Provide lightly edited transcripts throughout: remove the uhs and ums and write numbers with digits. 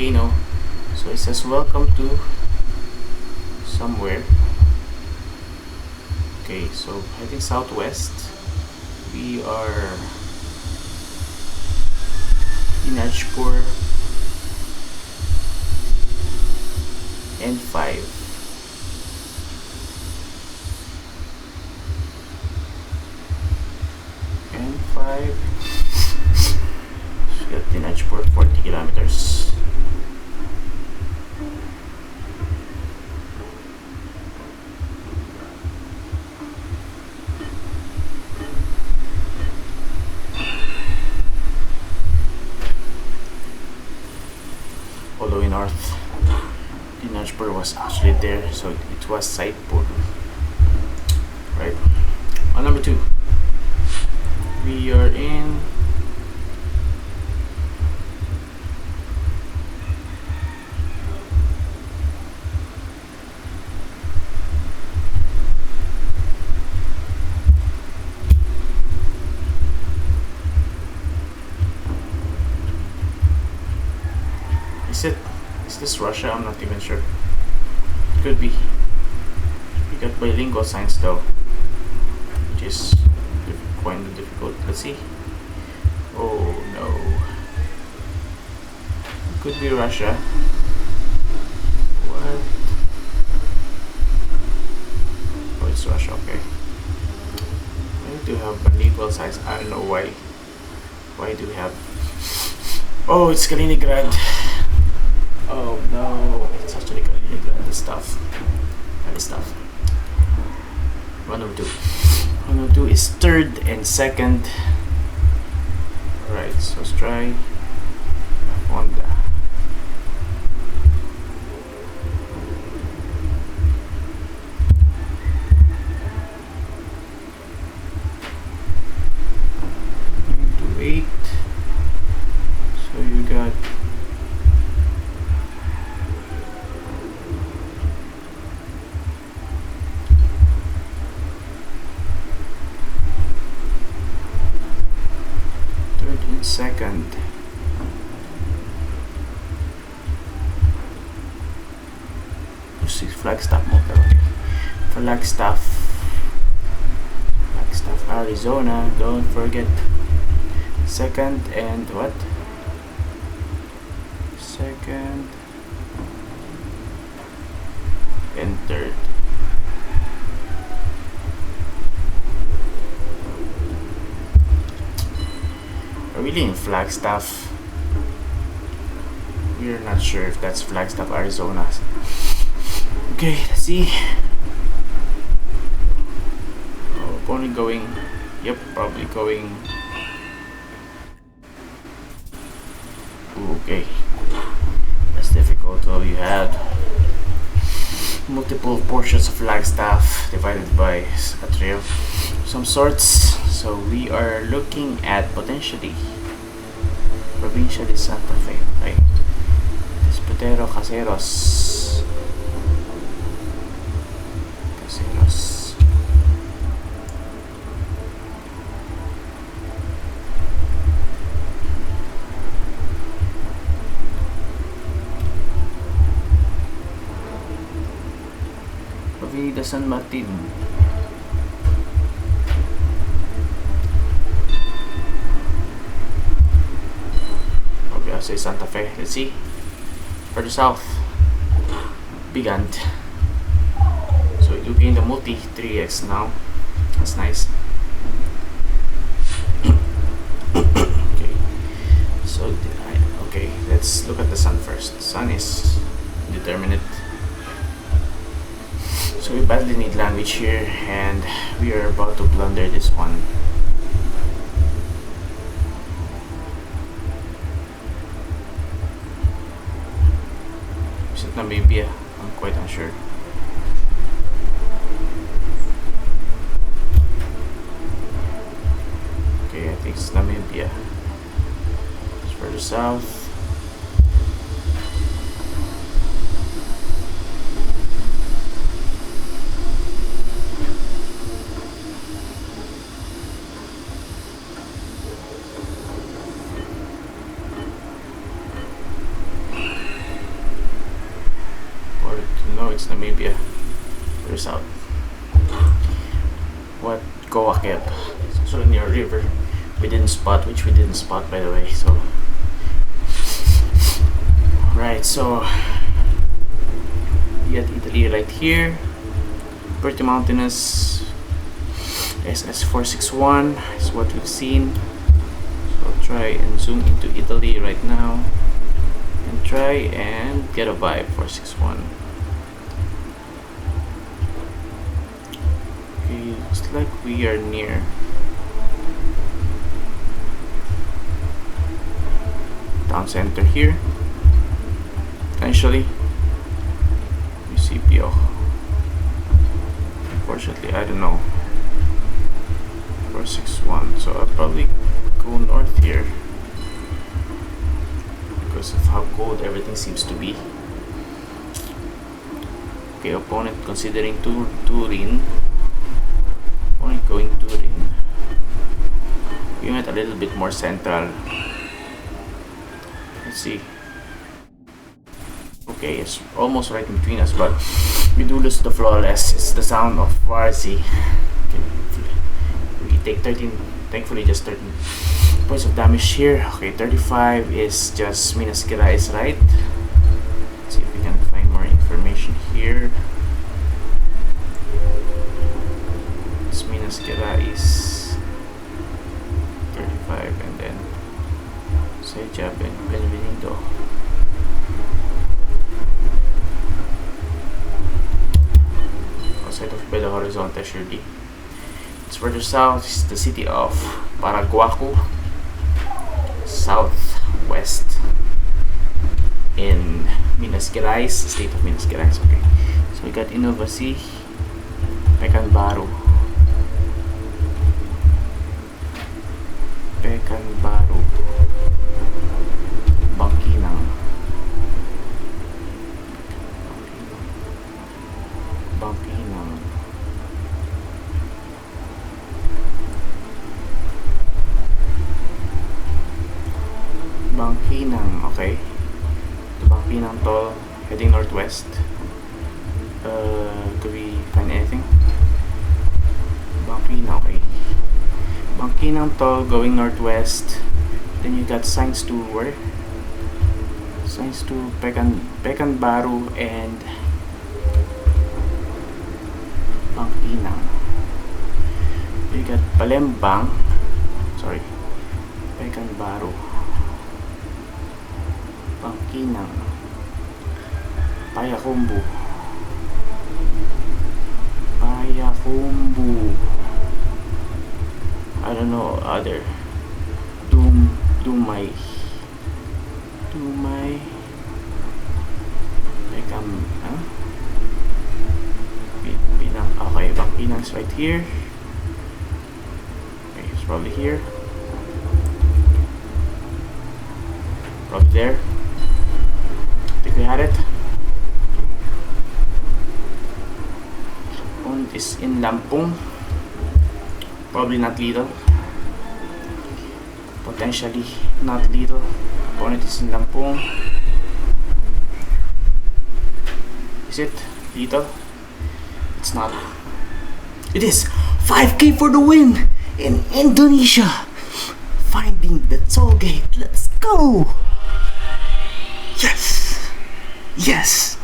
volcano. So it says welcome to somewhere. Okay, so heading southwest. We are in Ajpur N5. N5. So got Dinajpur 40 kilometers. Following north. Dinajpur was actually there, so it was Saidpur. Right. On number 2. We are in is this Russia? I'm not even sure. It could be. We got bilingual signs though, which is quite difficult. Let's see. Oh no. It could be Russia. What? Oh, it's Russia, okay. I do have bilingual signs. I don't know why. Why do we have... Oh, it's Kaliningrad. Oh no, it's actually Kaliningrad. This stuff. This stuff. 102. 102 is third and second. Alright, so let's try Honda. Into 8. So you got second. Flagstaff motor. Okay. Flagstaff, Arizona. Don't forget. Second and what? Second and third. Really in Flagstaff. We're not sure if that's Flagstaff, Arizona. Okay, let's see. Oh, probably going. Yep, probably going. Ooh, okay, that's difficult. Well, you had multiple portions of Flagstaff divided by a trail of some sorts. So we are looking at potentially Provincia de Santa Fe, right? Espotero Caseros. Avenida San Martin. Say Santa Fe. Let's see. Further south, Big Ant. So we do gain the multi 3x now. That's nice. Okay. So okay, let's look at the sun first. The sun is indeterminate. So we badly need language here, and we are about to blunder this one. Namibia, I'm quite unsure. Okay, I think it's Namibia. It's further south. it's Namibia. We're south. What? Geoguessr. It's also near a river. We didn't spot, which we didn't spot by the way. So, right. So, you got Italy right here. Pretty mountainous. SS461 is what we've seen. So I'll try and zoom into Italy right now and try and get a vibe. 461. Okay, looks like we are near town center here. Potentially Municipio. Unfortunately, I don't know. 461. So I'll probably go north here because of how cold everything seems to be. Okay, opponent considering Turin. Opponent going Turin. We went a little bit more central. Let's see. Okay, it's almost right in between us, but we do lose the flawless. It's the sound of Varzi. We take 13, thankfully just 13 points of damage here. Okay, 35 is just Minas Gerais, right? Let's see if we can find more information here. It's Minas Gerais. 35 and then Seja Benvenido. Outside of Belo Horizonte, surely. It's further south is the city of Paraguaco, southwest in Minas Gerais, state of Minas Gerais. Okay, so we got Inovasi, Pekanbaru, Bangkinang, Bangkinang, okay. The Bangkinang Toll heading northwest. Do we find anything? Bangkinang, okay. Bangkinang Toll going northwest. Then you got signs to where? Signs to Pekanbaru and Bangkinang. You got Palembang. Sorry. Pekanbaru. Bangkinang, Payakumbu, I don't know other. Dumay, Pekam, huh? Pinang, okay, Bangkinang's right here. Okay, it's probably here. Probably there. We had it. One is in Lampung. Probably not lethal. Potentially not lethal. Opponent is in Lampung. Is it lethal? It's not. It is 5K for the win in Indonesia. Finding the toll gate. Let's go. Yes. Yes,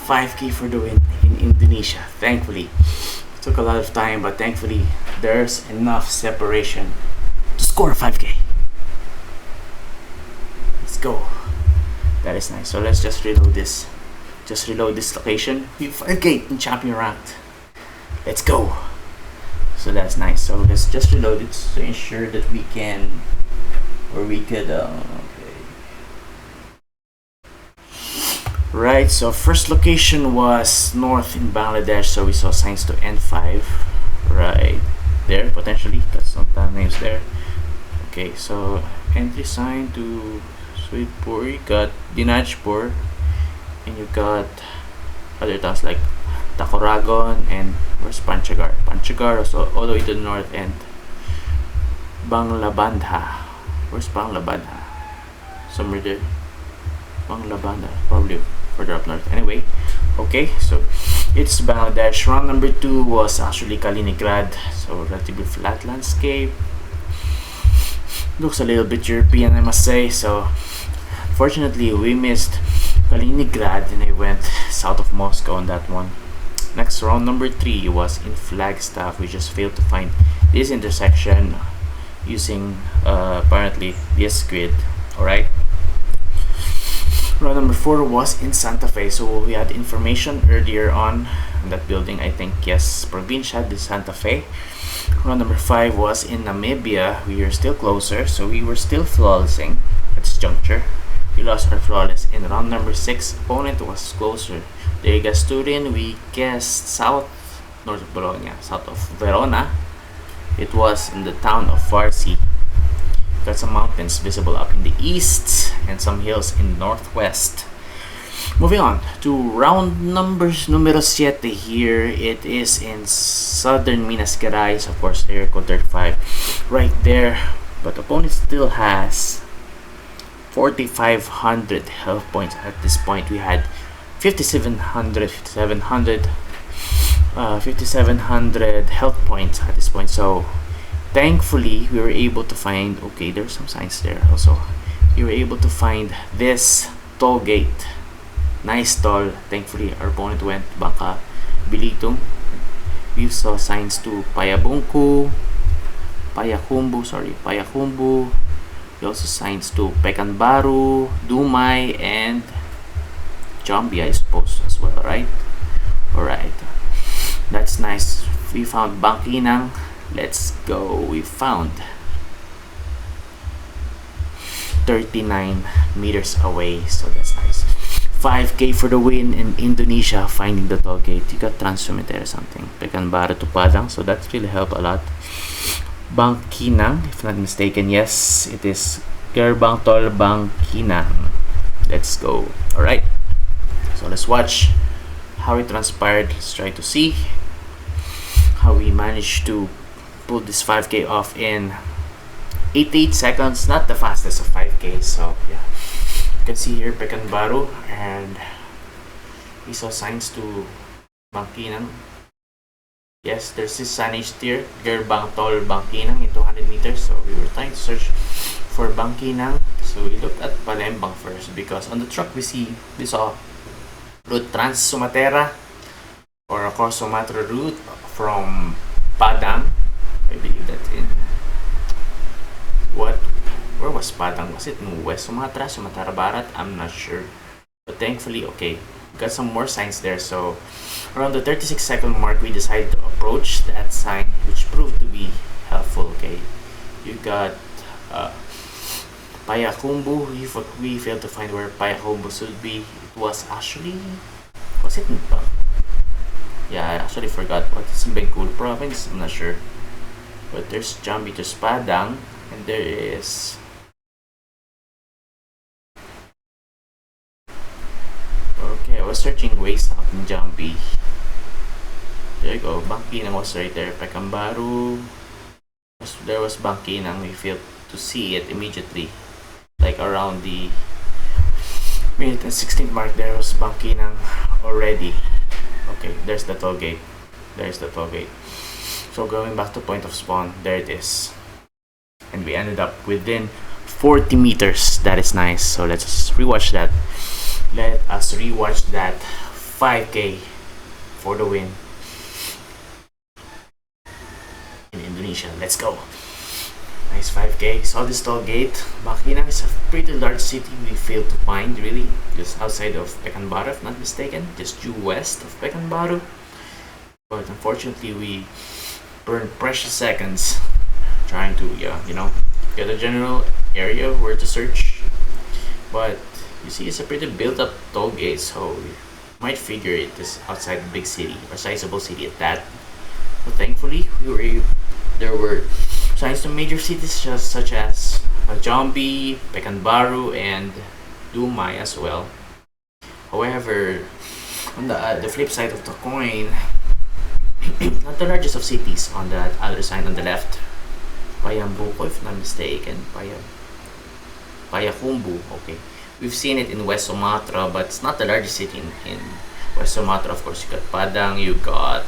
5K for the win in Indonesia. Thankfully, it took a lot of time, but thankfully there's enough separation to score 5K. Let's go. That is nice. So let's just reload this. Just reload this location. We 5K in champion ranked. Let's go. So that's nice. So let's just reload it to ensure that we can, or we could. Right, so first location was north in Bangladesh, so we saw signs to N5 right there, potentially, got some town names there. Okay, so entry sign to Sweetpur, you got Dinajpur, and you got other towns like Tacoragon and where's Panchagar? Panchagar also all the way to the north, and Banglabandha. Where's Banglabandha? Somewhere there. Banglabandha, probably further up north. Anyway, Okay, so it's Bangladesh. Round number 2 was actually Kaliningrad, so relatively flat landscape. Looks a little bit European, I must say. So fortunately, we missed Kaliningrad and I went south of Moscow on that one. Next, round number 3 was in Flagstaff. We just failed to find this intersection using apparently this grid. Alright. Round number 4 was in Santa Fe. So we had information earlier on that building. I think, yes, Provincia de Santa Fe. Round number 5 was in Namibia. We were still closer, so we were still flawlessing at this juncture. We lost our flawless in round number 6. Opponent was closer. Geoguessr, we guessed north of Bologna, south of Verona. It was in the town of Farsi. Got some mountains visible up in the east and some hills in the northwest. Moving on to round numero 7 here. It is in southern Minas Gerais, of course, area code 35 right there. But the opponent still has 4,500 health points at this point. We had 5,700 health points at this point. So thankfully we were able to find, okay, there's some signs there also. We were able to find this toll gate. Nice toll. Thankfully our opponent went Bangka Belitung. We saw signs to Payakumbu. We also signs to Pekanbaru, Dumai, and Jambi, I suppose, as well, right? Alright. That's nice. We found Bangkinang. Let's go. We found 39 meters away, so that's nice. 5K for the win in Indonesia, finding the toll gate. You got Transumite or something. Pekanbaru to Padang, so that really helped a lot. Bangkinang, if not mistaken, yes, it is Gerbang Tol Bangkinang. Let's go. Alright, so let's watch how it transpired. Let's try to see how we managed to pull this 5K off in 88 seconds. Not the fastest of 5K, so yeah. You can see here Pekanbaru, and we saw signs to Bangkinang. Yes, there's this signage here, Gerbang Tol Bangkinang in 200 meters. So we were trying to search for Bangkinang. So we looked at Palembang first because on the truck we saw route Trans Sumatera, or of course Sumatra route from Padang. I believe that in where was Padang? Was it in West Sumatra, Sumatra Barat? I'm not sure. But thankfully, okay, got some more signs there. So around the 36-second mark, we decided to approach that sign, which proved to be helpful. Okay, you got Payakumbu. We failed to find where Payakumbu should be. It was actually, was it in yeah, I actually forgot what it's in Bengkulu province. I'm not sure. But there's Jambi to Padang, and there is okay, I was searching ways out in Jambi. There you go. Bangkinang was right there. Pekanbaru. There was Bangkinang. We failed to see it immediately. Like around the minute and 16th mark, there was Bangkinang already. Okay, there's the toll gate. There's the toll gate. So going back to point of spawn, there it is. And we ended up within 40 meters. That is nice. So let's rewatch that. Let us rewatch that 5K for the win in Indonesia. Let's go. Nice 5K. Saw this toll gate. Bangkinang is a pretty large city we failed to find, really. Just outside of Pekanbaru, if not mistaken. Just due west of Pekanbaru. But unfortunately, we burned precious seconds trying to, get a general area where to search. But you see, it's a pretty built-up toll gate, so you might figure it is outside a big city or sizable city at that. But thankfully, there were signs to major cities such as Jambi, Pekanbaru, and Dumai as well. However, on the flip side of the coin, not the largest of cities on that other side on the left, Payambuco, if not mistaken, Payakumbu. Okay, we've seen it in West Sumatra, but it's not the largest city in West Sumatra, of course, you got Padang, you got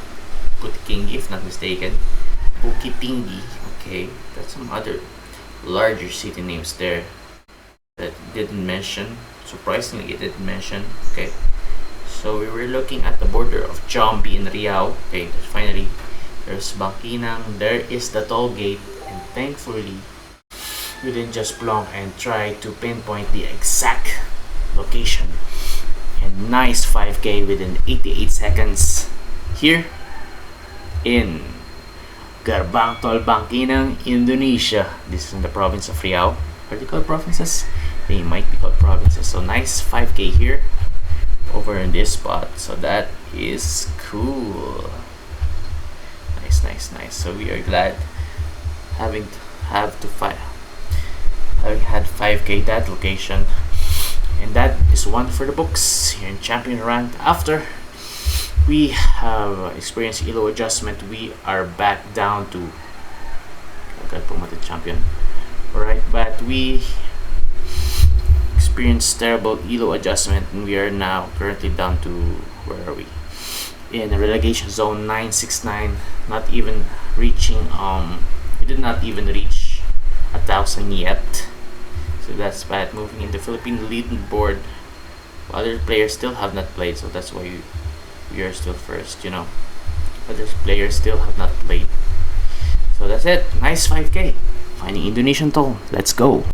Bukittinggi, if not mistaken. Bukittinggi, okay. Got some other larger city names there that didn't mention. Surprisingly, it didn't mention. Okay, so we were looking at the border of Jambi and Riau. Okay, finally, there's Bangkinang. There is the toll gate, and thankfully, we didn't just plonk and try to pinpoint the exact location. And nice 5K within 88 seconds here in Gerbang Tol Bangkinang, Indonesia. This is in the province of Riau. Are they called provinces? They might be called provinces. So nice 5K here over in this spot. So that is cool. Nice. So we are glad having had 5K that location. And that is one for the books here in Champion Rank. After we have experienced ELO adjustment, we are back down to got promoted champion. Alright, but we experienced terrible ELO adjustment, and we are now currently down to, where are we? In the relegation zone 969, not even reaching we did not even reach 1,000 yet. So that's bad. Moving in the Philippine leaderboard, other players still have not played, so that's why we are still first, you know. Other players still have not played. So that's it. Nice 5K. Finding Indonesian toll. Let's go.